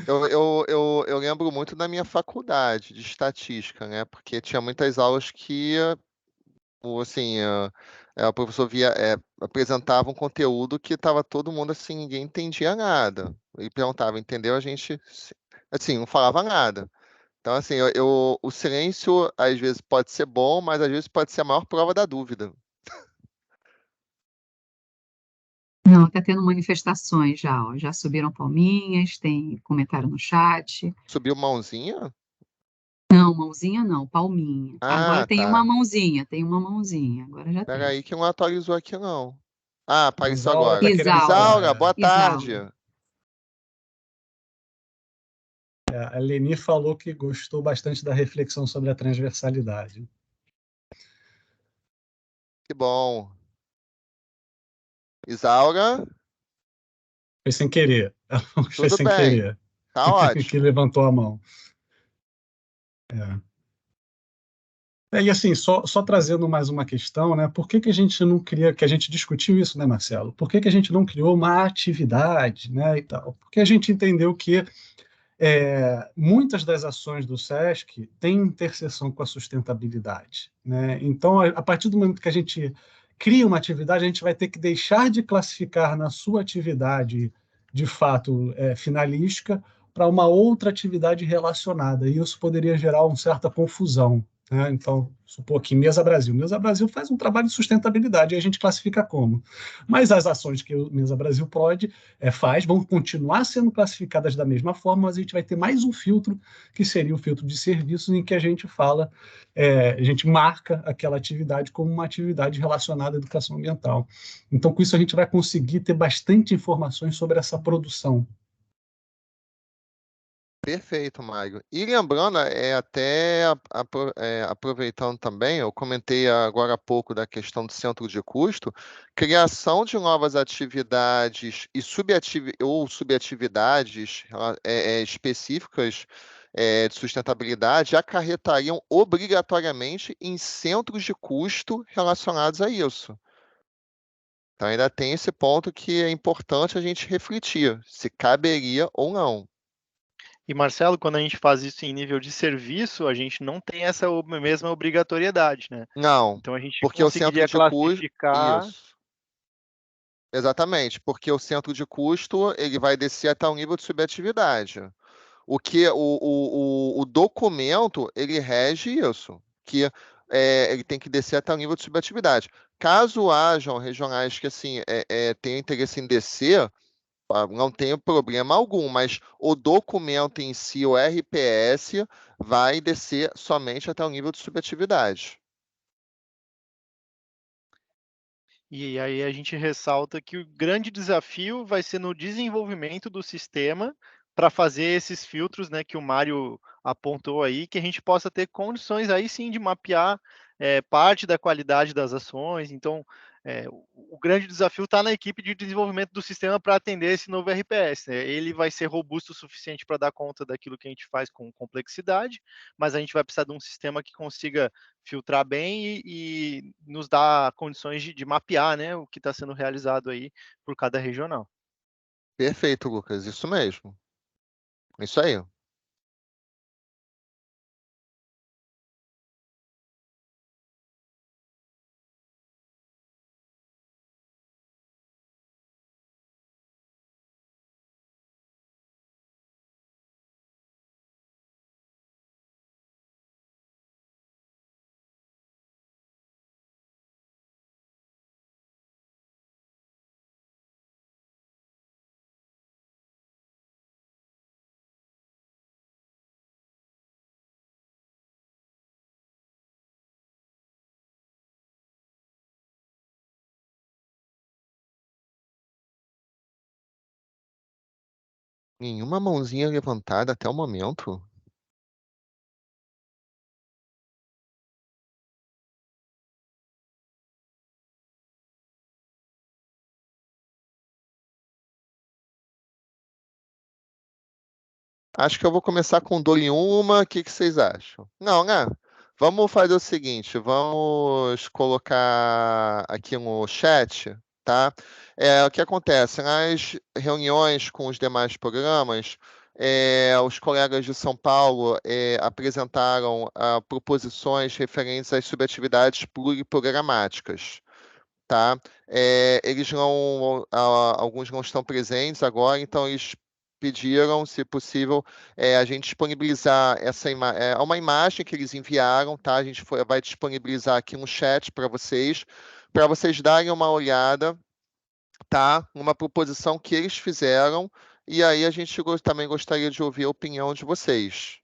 Eu lembro muito da minha faculdade de estatística, né? Porque tinha muitas aulas que, assim, o professor apresentava um conteúdo que estava todo mundo assim, ninguém entendia nada. E perguntava, entendeu? A gente, assim, não falava nada. Então, assim, o silêncio às vezes pode ser bom, mas às vezes pode ser a maior prova da dúvida. Não, está tendo manifestações já, ó. Já subiram palminhas, tem comentário no chat. Subiu mãozinha? Não, mãozinha não, palminha. Agora Ah, tem tá. uma mãozinha, agora já Pera tem. aí que não atualizou aqui, não. Ah, apareceu Isaura agora. tá querendo Isaura, falar. boa tarde. Isaura. A Leni falou que gostou bastante da reflexão sobre a transversalidade. Que bom. Isaura, Foi sem querer. Foi tudo sem bem. querer Tá que ótimo. levantou a mão. É. E assim, só trazendo mais uma questão, né? Por que que a gente não cria, que a gente discutiu isso, né, Marcelo? Por que que a gente não criou uma atividade, né, e tal? Porque a gente entendeu que muitas das ações do SESC têm interseção com a sustentabilidade, né? Então, a partir do momento que a gente cria uma atividade, a gente vai ter que deixar de classificar na sua atividade, de fato, finalística, para uma outra atividade relacionada. E isso poderia gerar uma certa confusão, né? Então, supor que Mesa Brasil. Mesa Brasil faz um trabalho de sustentabilidade, e a gente classifica como. Mas as ações que o Mesa Brasil faz, vão continuar sendo classificadas da mesma forma, mas a gente vai ter mais um filtro, que seria o filtro de serviços, em que a gente fala, a gente marca aquela atividade como uma atividade relacionada à educação ambiental. Então, com isso, a gente vai conseguir ter bastante informações sobre essa produção. Perfeito, Mário. E lembrando, até aproveitando também, eu comentei agora há pouco da questão do centro de custo, criação de novas atividades e subatividades específicas de sustentabilidade acarretariam obrigatoriamente em centros de custo relacionados a isso. Então ainda tem esse ponto que é importante a gente refletir, se caberia ou não. E, Marcelo, quando a gente faz isso em nível de serviço, a gente não tem essa mesma obrigatoriedade, né? Não, Então, a gente porque o centro conseguiria de custo. classificar. Isso, exatamente, porque o centro de custo ele vai descer até o nível de subatividade. O que o documento ele rege isso, que ele tem que descer até o nível de subatividade. Caso hajam regionais que assim tenham interesse em descer, não tem problema algum, mas o documento em si, o RPS, vai descer somente até o nível de subatividade. E aí a gente ressalta que o grande desafio vai ser no desenvolvimento do sistema para fazer esses filtros, né, que o Mário apontou aí, que a gente possa ter condições aí sim de mapear parte da qualidade das ações. Então, o grande desafio está na equipe de desenvolvimento do sistema para atender esse novo RPS, né? Ele vai ser robusto o suficiente para dar conta daquilo que a gente faz com complexidade, mas a gente vai precisar de um sistema que consiga filtrar bem e nos dar condições de mapear, né, o que está sendo realizado aí por cada regional. Perfeito, Lucas, isso mesmo. Isso aí. Nenhuma mãozinha levantada até o momento. Acho que eu vou começar com dor uma. O que que vocês acham? Não, né? Vamos fazer o seguinte, vamos colocar aqui no chat, tá? O que acontece? Nas reuniões com os demais programas, os colegas de São Paulo apresentaram proposições referentes às subatividades pluriprogramáticas, tá? Eles não, alguns não estão presentes agora, então eles pediram, se possível, a gente disponibilizar uma imagem que eles enviaram, tá? A gente vai disponibilizar aqui no chat para vocês darem uma olhada, tá? Uma proposição que eles fizeram, e aí a gente também gostaria de ouvir a opinião de vocês.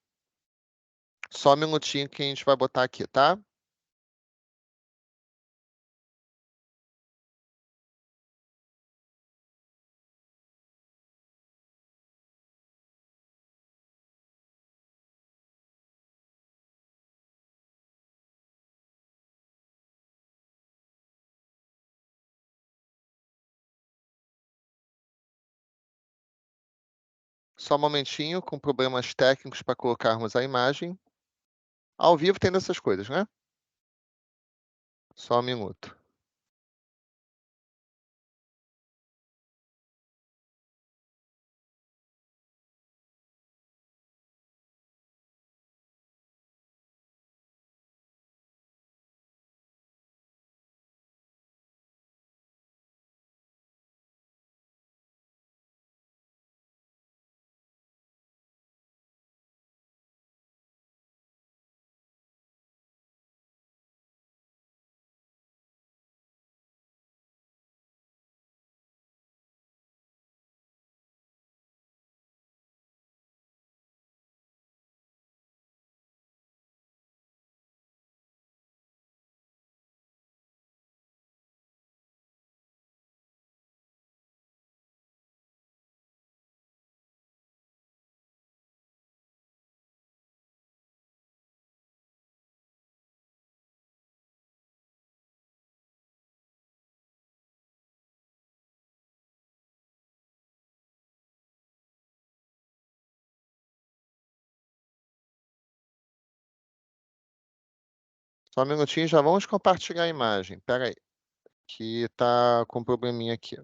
Só um minutinho que a gente vai botar aqui, tá? Só um momentinho, com problemas técnicos para colocarmos a imagem. Ao vivo tem dessas coisas, né? Só um minuto. Só um minutinho, já vamos compartilhar a imagem. Espera aí, que está com um probleminha aqui.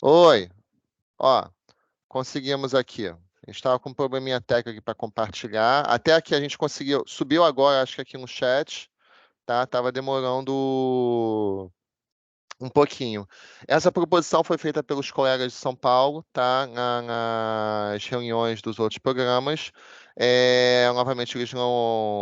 Oi, ó, conseguimos aqui. A gente estava com um probleminha técnico aqui para compartilhar. Até aqui a gente conseguiu, subiu agora, acho que aqui no chat, tá? Tava demorando um pouquinho. Essa proposição foi feita pelos colegas de São Paulo, tá? Nas reuniões dos outros programas. Novamente,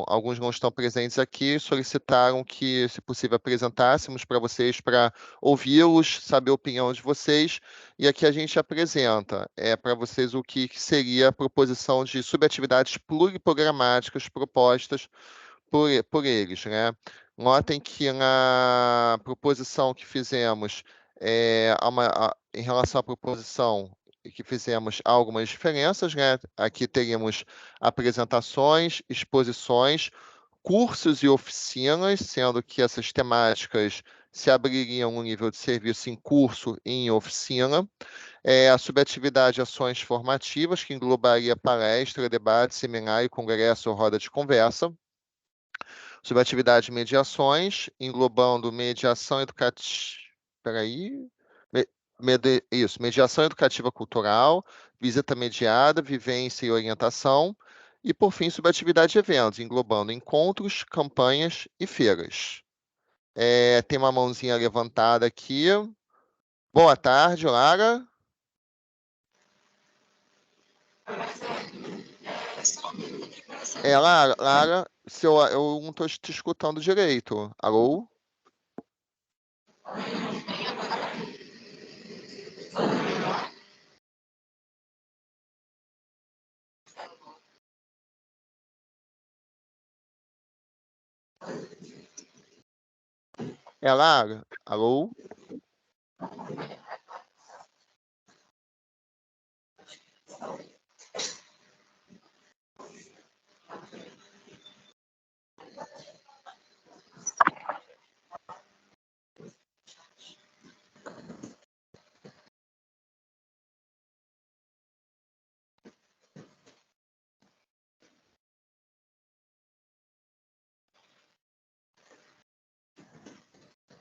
alguns não estão presentes aqui, solicitaram que, se possível, apresentássemos para vocês, para ouvi-los, saber a opinião de vocês. E aqui a gente apresenta para vocês o que seria a proposição de subatividades pluriprogramáticas propostas por eles, né? Notem que na proposição que fizemos, em relação à proposição que fizemos, há algumas diferenças, né? Aqui teríamos apresentações, exposições, cursos e oficinas, sendo que essas temáticas se abririam no nível de serviço em curso e em oficina. A subatividade ações formativas, que englobaria palestra, debate, seminário, congresso ou roda de conversa. Sobre atividade de mediações, englobando mediação educativa. Peraí. Isso, mediação educativa cultural, visita mediada, vivência e orientação. E, por fim, sobre atividade de eventos, englobando encontros, campanhas e feiras. Tem uma mãozinha levantada aqui. Boa tarde, Lara. Lara, eu não estou te escutando direito. Alô? Lara? Alô?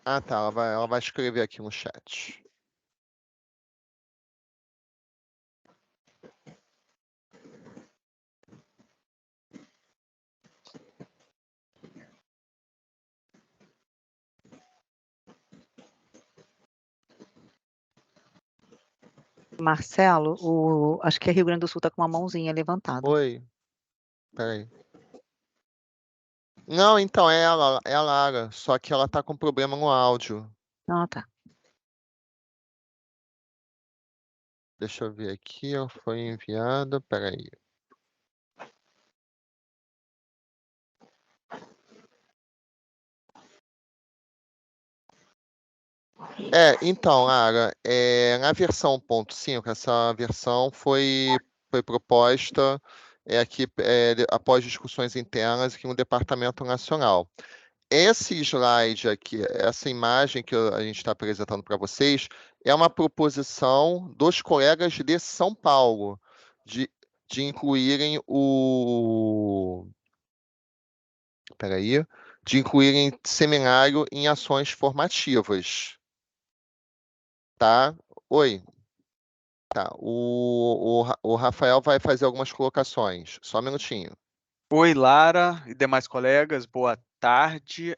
Ah, tá. Ela vai escrever aqui no chat. Marcelo, acho que é Rio Grande do Sul está com uma mãozinha levantada. Oi, peraí. Não, então, é a Lara, só que ela tá com problema no áudio. Ah, tá. Deixa eu ver aqui, ó, foi enviada, peraí. Então, Lara, na versão 1.5, essa versão foi proposta aqui após discussões internas aqui no Departamento Nacional. Esse slide aqui, essa imagem que a gente está apresentando para vocês, é uma proposição dos colegas de São Paulo, de incluírem de incluírem seminário em ações formativas. Tá? Oi. Tá. O Rafael vai fazer algumas colocações. Só um minutinho. Oi, Lara e demais colegas, boa tarde.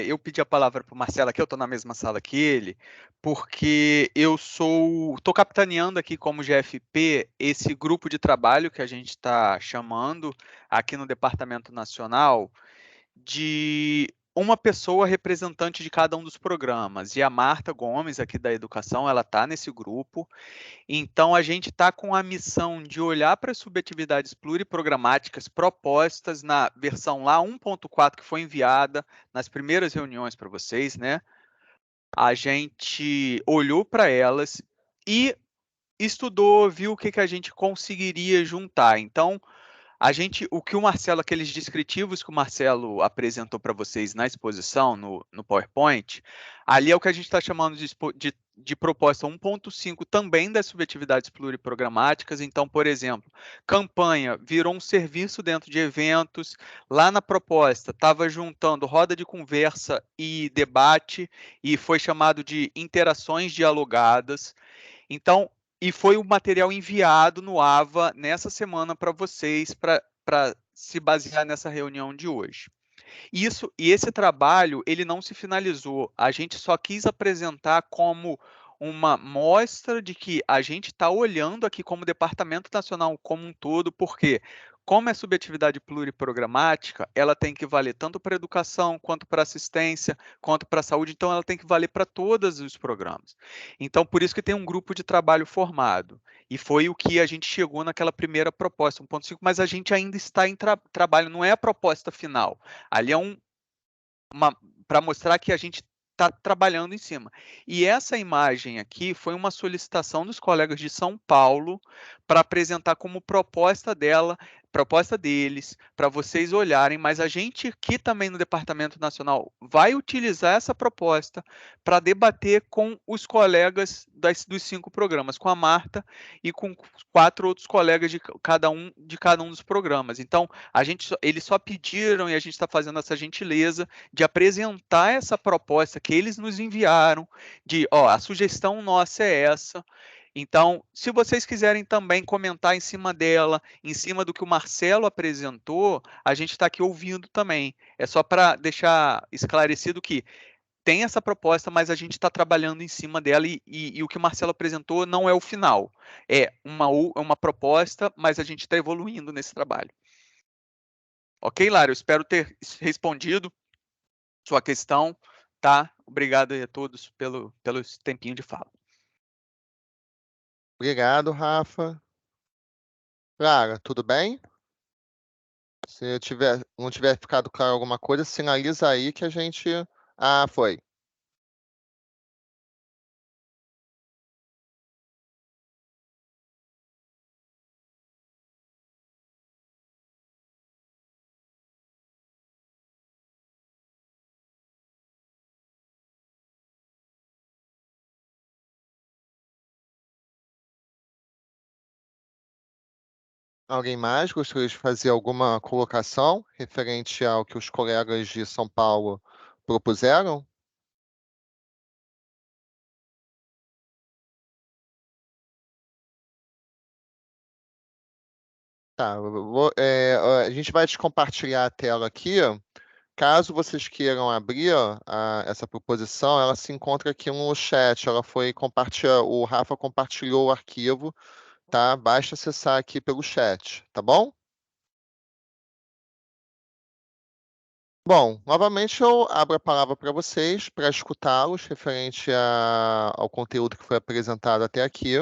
Eu pedi a palavra para o Marcelo aqui, eu estou na mesma sala que ele, porque eu estou capitaneando aqui como GFP esse grupo de trabalho que a gente está chamando aqui no Departamento Nacional de uma pessoa representante de cada um dos programas. E a Marta Gomes, aqui da Educação, ela está nesse grupo. Então, a gente está com a missão de olhar para as subatividades pluriprogramáticas propostas na versão lá 1.4 que foi enviada nas primeiras reuniões para vocês, né? A gente olhou para elas e estudou, viu o que a gente conseguiria juntar. Então, o que o Marcelo, aqueles descritivos que o Marcelo apresentou para vocês na exposição, no PowerPoint, ali é o que a gente está chamando de proposta 1.5 também das subatividades pluriprogramáticas. Então, por exemplo, campanha virou um serviço dentro de eventos. Lá na proposta, estava juntando roda de conversa e debate, e foi chamado de interações dialogadas. Então, e foi o material enviado no AVA nessa semana para vocês, para se basear nessa reunião de hoje. E esse trabalho, ele não se finalizou. A gente só quis apresentar como uma mostra de que a gente está olhando aqui como Departamento Nacional como um todo, porque como é subatividade pluriprogramática, ela tem que valer tanto para educação, quanto para assistência, quanto para saúde, então ela tem que valer para todos os programas. Então, por isso que tem um grupo de trabalho formado. E foi o que a gente chegou naquela primeira proposta, 1.5, mas a gente ainda está em trabalho, não é a proposta final. Ali é para mostrar que a gente está trabalhando em cima. E essa imagem aqui foi uma solicitação dos colegas de São Paulo para apresentar como proposta deles, para vocês olharem, mas a gente aqui também no Departamento Nacional vai utilizar essa proposta para debater com os colegas dos 5 programas, com a Marta e com 4 outros colegas de cada um dos programas. Então, eles só pediram, e a gente está fazendo essa gentileza, de apresentar essa proposta que eles nos enviaram, a sugestão nossa é essa. Então, se vocês quiserem também comentar em cima dela, em cima do que o Marcelo apresentou, a gente está aqui ouvindo também. É só para deixar esclarecido que tem essa proposta, mas a gente está trabalhando em cima dela e o que o Marcelo apresentou não é o final. É uma proposta, mas a gente está evoluindo nesse trabalho. Ok, Lara? Eu espero ter respondido sua questão, tá? Obrigado aí a todos pelo tempinho de fala. Obrigado, Rafa. Lara, tudo bem? Se não tiver ficado claro alguma coisa, sinaliza aí que a gente... Ah, foi. Alguém mais gostaria de fazer alguma colocação referente ao que os colegas de São Paulo propuseram? Tá, a gente vai descompartilhar a tela aqui Caso vocês queiram abrir essa proposição, ela se encontra aqui no chat. Ela foi compartilhada, o Rafa compartilhou o arquivo, tá? Basta acessar aqui pelo chat, tá bom? Bom, novamente eu abro a palavra para vocês, para escutá-los, referente ao conteúdo que foi apresentado até aqui.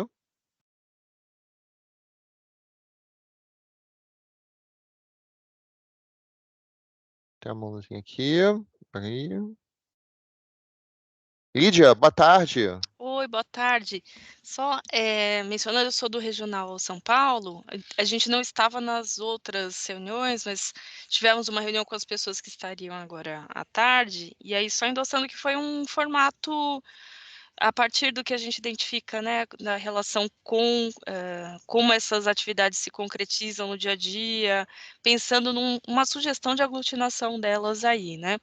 Tem a mãozinha aqui. Peraí. Lídia, boa tarde. Oi, boa tarde. Só mencionando, eu sou do Regional São Paulo. A gente não estava nas outras reuniões, mas tivemos uma reunião com as pessoas que estariam agora à tarde. E aí, só endossando que foi um formato a partir do que a gente identifica, né, na relação com como essas atividades se concretizam no dia a dia, pensando numa sugestão de aglutinação delas aí, né?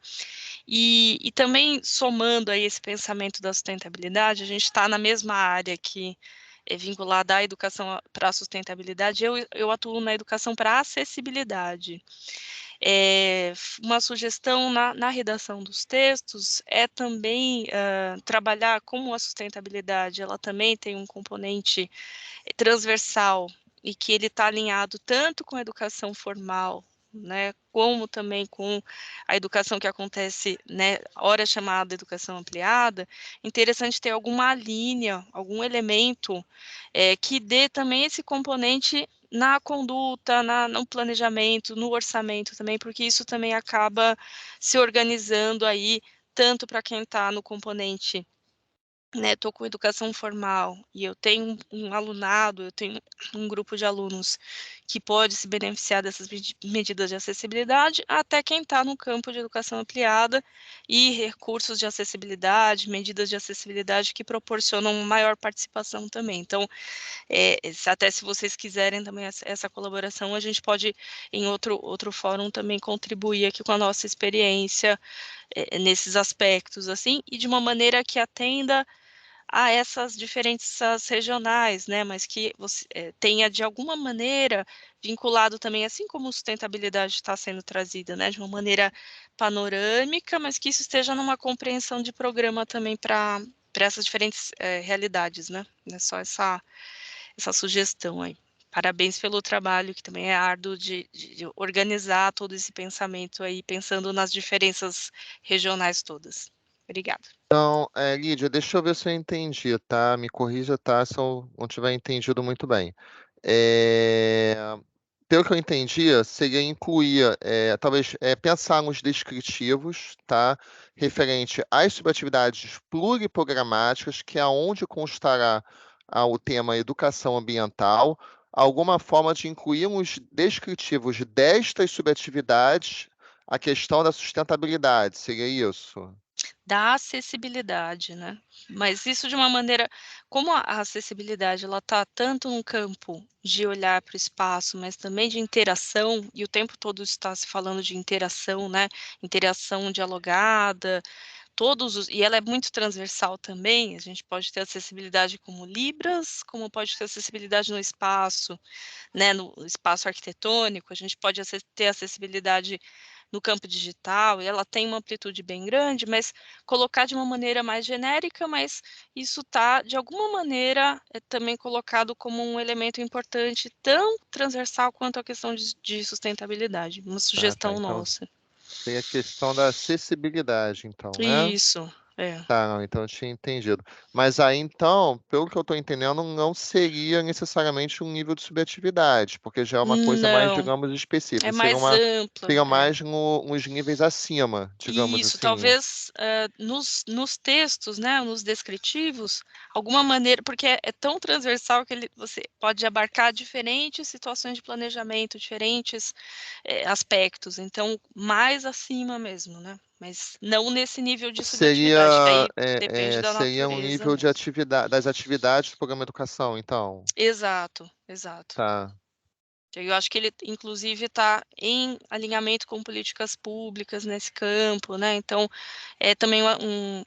E também somando aí esse pensamento da sustentabilidade, a gente está na mesma área que é vinculada à educação para a sustentabilidade, eu atuo na educação para a acessibilidade. Uma sugestão na redação dos textos é também trabalhar como a sustentabilidade, ela também tem um componente transversal e que ele está alinhado tanto com a educação formal, né, como também com a educação que acontece, né, hora chamada educação ampliada. Interessante ter alguma linha, algum elemento que dê também esse componente na conduta, no planejamento, no orçamento também, porque isso também acaba se organizando aí, tanto para quem está no componente, né, estou com educação formal e eu tenho um alunado, eu tenho um grupo de alunos que pode se beneficiar dessas medidas de acessibilidade, até quem está no campo de educação ampliada e recursos de acessibilidade, medidas de acessibilidade que proporcionam maior participação também. Então, até se vocês quiserem também essa colaboração, a gente pode, em outro fórum, também contribuir aqui com a nossa experiência nesses aspectos, assim, e de uma maneira que atenda a essas diferenças regionais, né, mas que você tenha, de alguma maneira, vinculado também, assim como sustentabilidade está sendo trazida, né, de uma maneira panorâmica, mas que isso esteja numa compreensão de programa também para essas diferentes realidades, né, é só essa sugestão aí. Parabéns pelo trabalho, que também é árduo de organizar todo esse pensamento aí, pensando nas diferenças regionais todas. Obrigada. Então, Lídia, deixa eu ver se eu entendi, tá? Me corrija, tá? Se eu não tiver entendido muito bem. Pelo que eu entendi, seria incluir, talvez, pensar nos descritivos, tá? Referente às subatividades pluriprogramáticas, que é onde constará o tema educação ambiental, alguma forma de incluir nos descritivos destas subatividades a questão da sustentabilidade, seria isso? Da acessibilidade, né, mas isso de uma maneira, como a acessibilidade ela está tanto no campo de olhar para o espaço, mas também de interação, e o tempo todo está se falando de interação, né, interação dialogada, e ela é muito transversal também, a gente pode ter acessibilidade como libras, como pode ter acessibilidade no espaço, né, no espaço arquitetônico, a gente pode ter acessibilidade no campo digital, e ela tem uma amplitude bem grande, mas colocar de uma maneira mais genérica, mas isso está, de alguma maneira, também colocado como um elemento importante, tão transversal quanto a questão de sustentabilidade, uma sugestão Então nossa. tem a questão da acessibilidade, então, né? Isso, Tá, não, então eu tinha entendido. Mas aí, então, pelo que eu estou entendendo, não seria necessariamente um nível de subjetividade, porque já é uma coisa mais, Não, digamos, específica. é mais ampla. Seria mais nos níveis acima, digamos Isso, assim. talvez nos textos, né, nos descritivos, alguma maneira, porque é tão transversal que você pode abarcar diferentes situações de planejamento, diferentes aspectos, então mais acima mesmo, né? Mas não nesse nível de subjetividade, que aí depende da Seria um natureza nível de mesmo. das atividades do programa Educação, então. Exato, exato. Tá. Eu acho que ele, inclusive, está em alinhamento com políticas públicas nesse campo, né? Então, é também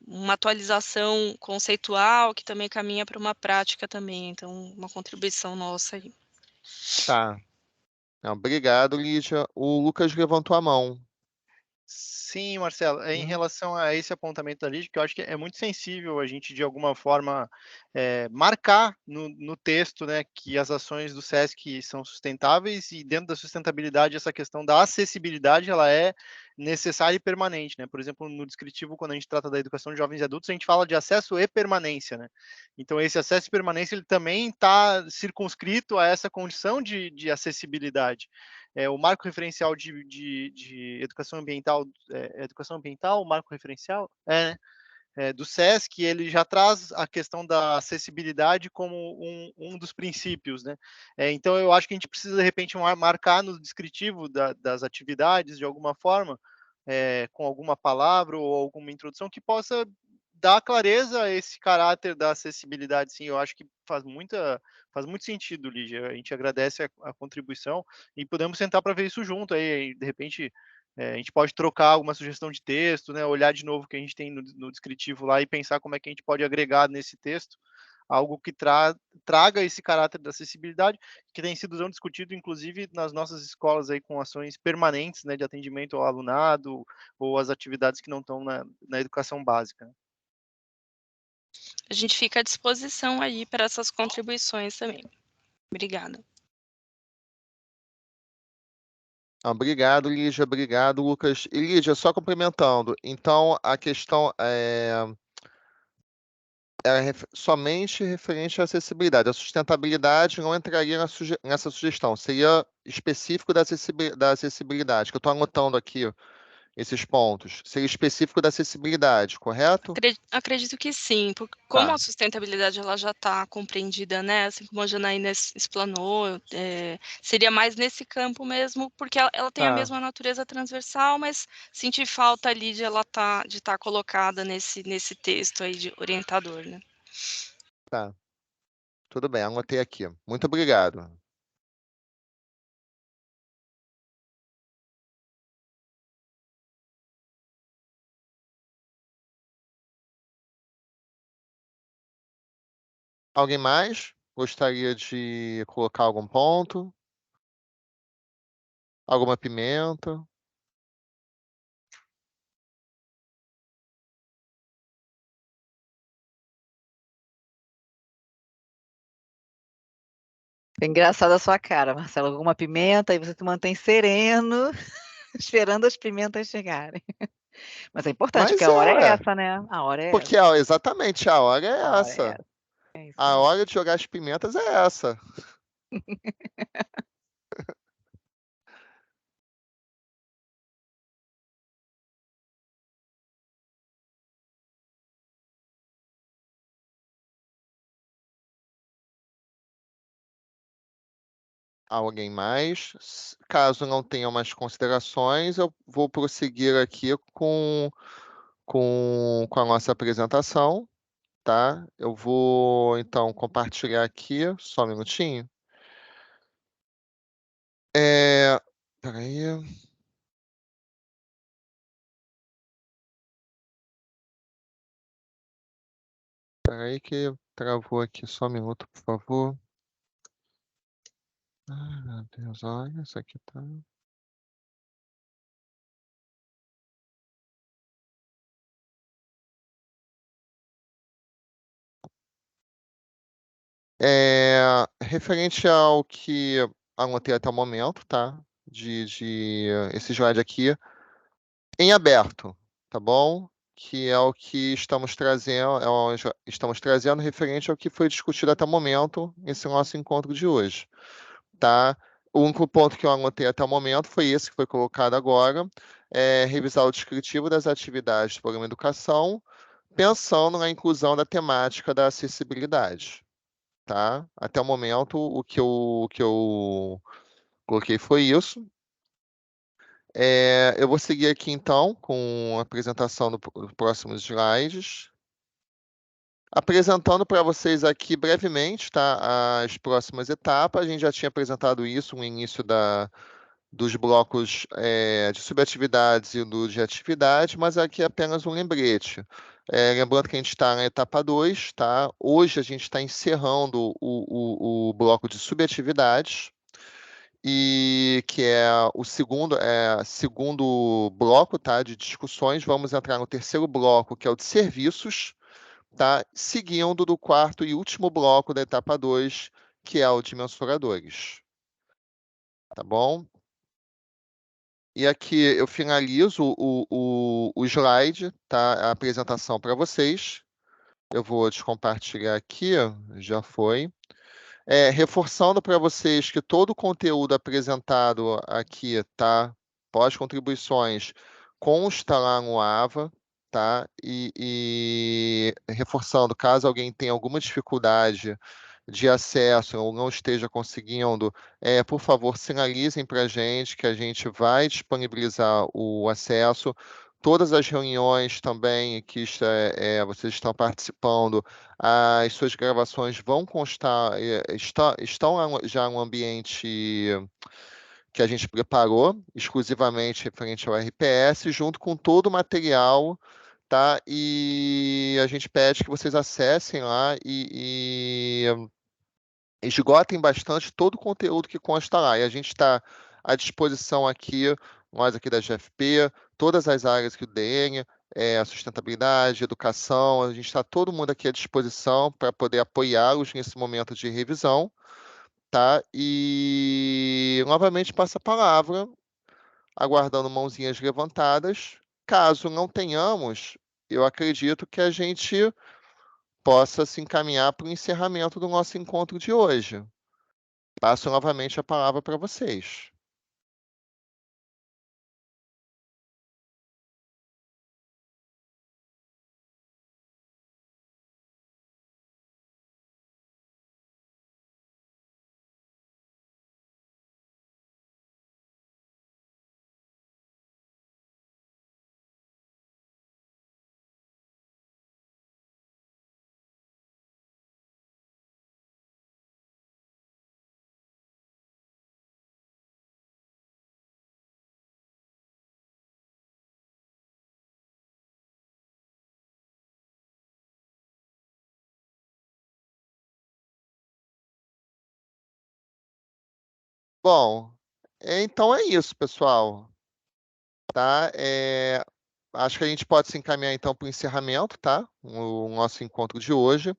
uma atualização conceitual que também caminha para uma prática também. Então, uma contribuição nossa aí. Tá. Não, obrigado, Lídia. O Lucas levantou a mão. Sim, Marcelo, em relação a esse apontamento da Lígia, que eu acho que é muito sensível a gente, de alguma forma, marcar no texto, né, que as ações do SESC são sustentáveis e dentro da sustentabilidade essa questão da acessibilidade, ela é necessária e permanente, né? Por exemplo, no descritivo, quando a gente trata da educação de jovens e adultos, a gente fala de acesso e permanência, né? Então, esse acesso e permanência, ele também está circunscrito a essa condição de acessibilidade. O marco referencial de educação ambiental, o marco referencial do SESC, ele já traz a questão da acessibilidade como um dos princípios, né? Então, eu acho que a gente precisa, de repente, marcar no descritivo das atividades, de alguma forma, com alguma palavra ou alguma introdução que possa dar clareza a esse caráter da acessibilidade, sim. Eu acho que faz muito sentido, Lígia. A gente agradece a contribuição e podemos sentar para ver isso junto aí, de repente a gente pode trocar alguma sugestão de texto, né, olhar de novo o que a gente tem no descritivo lá e pensar como é que a gente pode agregar nesse texto algo que traga esse caráter da acessibilidade, que tem sido tão discutido, inclusive, nas nossas escolas aí com ações permanentes, né, de atendimento ao alunado ou as atividades que não estão na educação básica. A gente fica à disposição aí para essas contribuições também. Obrigada. Obrigado, Lígia. Obrigado, Lucas. E, Lígia, só complementando. Então, a questão é somente referente à acessibilidade. A sustentabilidade não entraria nessa sugestão. Seria específico da acessibilidade, que eu estou anotando aqui esses pontos. Seria específico da acessibilidade, correto? Acredito que sim, porque como Tá. a sustentabilidade ela já está compreendida, né, assim como a Janaína explanou, seria mais nesse campo mesmo, porque ela tem a mesma natureza transversal, mas senti falta ali de ela de estar colocada nesse texto aí de orientador, né? Tá. Tudo bem, anotei aqui. Muito obrigado. Alguém mais gostaria de colocar algum ponto? Alguma pimenta? Foi engraçada a sua cara, Marcelo. Alguma pimenta e você se mantém sereno, esperando as pimentas chegarem. Mas é importante, porque Mas a hora é é, essa, né? A hora é porque essa. exatamente a hora é A hora é essa. essa. É isso A aí. hora de jogar as pimentas é essa. Alguém mais? Caso não tenham mais considerações, eu vou prosseguir aqui com a nossa apresentação, tá? Eu vou, então, compartilhar aqui, só um minutinho. Peraí. Peraí que travou aqui, só um minuto, por favor. Ai, meu Deus, olha, isso aqui tá... Referente ao que anotei até o momento, tá? Esse slide aqui, em aberto, tá bom? Que é o que estamos trazendo, estamos trazendo referente ao que foi discutido até o momento, nesse nosso encontro de hoje, tá? O único ponto que eu anotei até o momento foi esse que foi colocado agora, revisar o descritivo das atividades do Programa Educação, pensando na inclusão da temática da acessibilidade, tá? Até o momento, o que eu coloquei foi isso. Eu vou seguir aqui, então, com a apresentação dos próximos slides. Apresentando para vocês aqui brevemente, tá, as próximas etapas. A gente já tinha apresentado isso no início dos blocos de subatividades e do de atividade, mas aqui é apenas um lembrete. Lembrando que a gente está na etapa 2, tá? Hoje a gente está encerrando o bloco de subatividades e que é o segundo bloco, tá, de discussões. Vamos entrar no terceiro bloco, que é o de serviços, tá, seguindo do quarto e último bloco da etapa 2, que é o de mensuradores. Tá bom? E aqui eu finalizo o slide, tá, a apresentação para vocês. Eu vou descompartilhar aqui, já foi. Reforçando para vocês que todo o conteúdo apresentado aqui, tá, pós-contribuições, consta lá no AVA, tá? E reforçando, caso alguém tenha alguma dificuldade de acesso ou não esteja conseguindo, por favor, sinalizem para a gente que a gente vai disponibilizar o acesso. Todas as reuniões também que vocês estão participando, as suas gravações vão constar, estão lá já no ambiente que a gente preparou, exclusivamente referente ao RPS, junto com todo o material, tá? E a gente pede que vocês acessem lá e esgotem bastante todo o conteúdo que consta lá. E a gente está à disposição aqui, nós aqui da GFP, todas as áreas que o DN, a sustentabilidade, educação, a gente está todo mundo aqui à disposição para poder apoiá-los nesse momento de revisão, tá? E novamente passo a palavra, aguardando mãozinhas levantadas. Caso não tenhamos, eu acredito que a gente possa se encaminhar para o encerramento do nosso encontro de hoje. Passo novamente a palavra para vocês. Bom, então é isso, pessoal. Tá? Acho que a gente pode se encaminhar então para o encerramento, tá? O nosso encontro de hoje.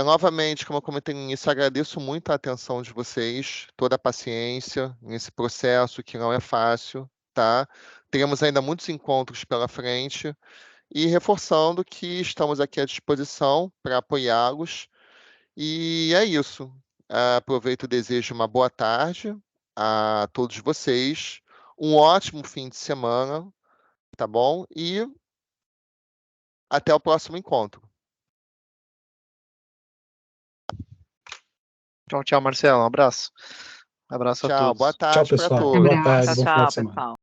Novamente, como eu comentei no início, agradeço muito a atenção de vocês, toda a paciência nesse processo que não é fácil, tá? Teremos ainda muitos encontros pela frente e reforçando que estamos aqui à disposição para apoiá-los. E é isso. Aproveito e desejo uma boa tarde a todos vocês, um ótimo fim de semana, tá bom? E até o próximo encontro. Tchau, tchau, Marcelo. Um abraço. Abraço a Tchau, todos. boa Tchau, tarde para pessoal. todos. Boa tarde, Abraço. bom final Tchau, de semana. pessoal.